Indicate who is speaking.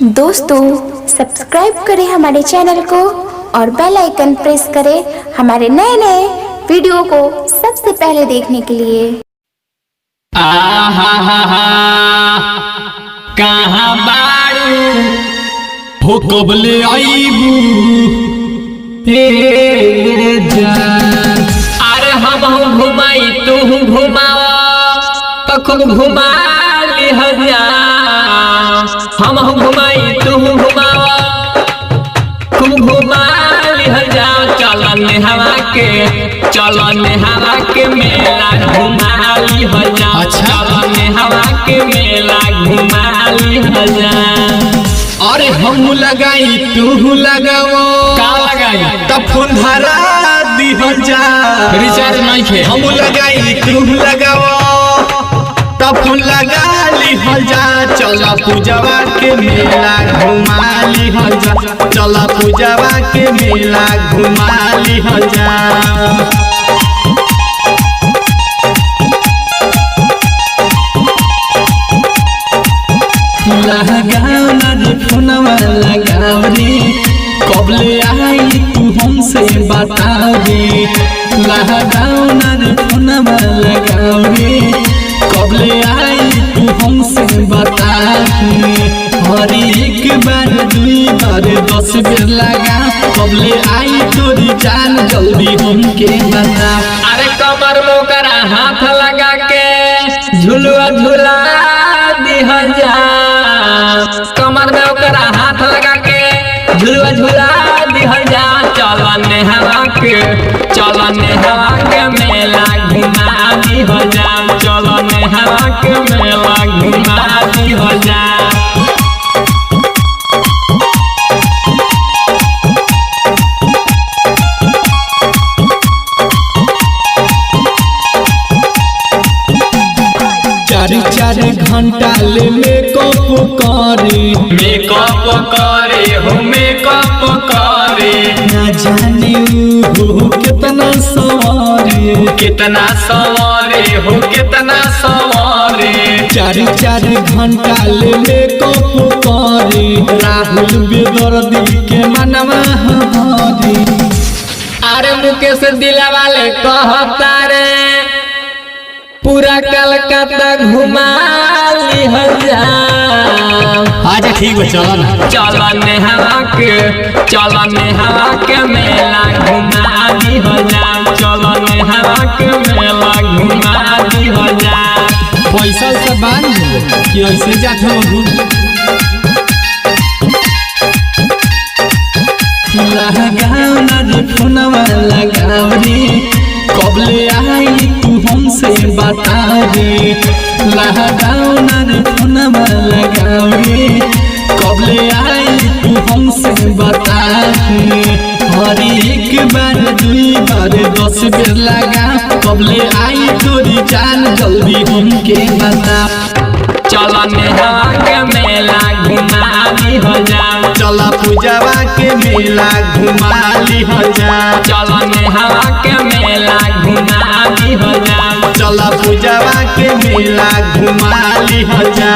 Speaker 1: दोस्तों सब्सक्राइब करें हमारे चैनल को और बेल आइकन प्रेस करें हमारे नए नए वीडियो को सबसे पहले देखने के लिए।
Speaker 2: कहाँ बारू हो कबले आईबू अरे हम घुमाई तू घुमावा तो खूब घुमा लिहजा। हम घुमाई तू घुमावा खूब घुमा लिहजा। चलन हवा के मेला घुमा लिहजा। चलन हवा के मेला घुमा लिहजा।
Speaker 3: अरे हम लगाई तू लगाओ
Speaker 2: का लगाई
Speaker 3: तब फोन धरा दिहजा।
Speaker 2: रिचार्ज नहीं खे।
Speaker 3: हम लगाई तू लगाओ तब फोन लगा लिहजा। चला पूजवा के मेला घुमा लिहजा। चला पूजवा के मेला घुमा लिहजा।
Speaker 2: लगाओ ना रे फोनवा लगाओ रे कबले आई तू हमसे बताओ रे। लगाओ ना रे फोनवा लगाओ रे कबले आई तू हमसे बताओ रे। हर एक बार दुई बार 10 बेर लगा कबले आई तोरी जान जल्दी हमके बता। अरे कमर मोकरा हाथ लगा के झुलुआ झुला दिहजा। कमर में ओकरा हाथ लगा के झुलुआ झुला दिहजा। चलन हवा के मेला घुमा दिहजा। चलन हवा के मेला घुमा दिहजा।
Speaker 3: चार घंटा ले मेकअप करे
Speaker 2: हो मेकअप करे।
Speaker 3: ना जाने हो कितना सवारे
Speaker 2: हो कितना सवारे।
Speaker 3: चार घंटा ले मेकअप करे। राहुल बेदर्दी के मनवा हमारी।
Speaker 2: अरे मुकेश दिला वाले कहता रे पूरा कलकत्ता घुमा लिहजा।
Speaker 3: अच्छा ठीक है चलो ना।
Speaker 2: चलन हवा के मेला घुमा दिहजा। चलन हवा के मेला घुमा दिहजा।
Speaker 3: पैसा से बांध कि ऐसे जाते हो।
Speaker 2: लगाओ ना रे फोनवा लगाओ रे कबले आई तू हमसे बता रे। लगाओ ना रे फोनवा लगाओ रे कबले आई तू हमसे बता रे। हर एक बार दुई बार 10 बेर लगा कबले आई तोरी जान जल्दी हमके बता। चलन हवा के मेला घुमा लिहजा।
Speaker 3: चला पूजवा के मेला घुमा लिहजा।
Speaker 2: चलन हवा के मेला घुमा लिहजा।
Speaker 3: चला पूजवा के मेला घुमा लिहजा।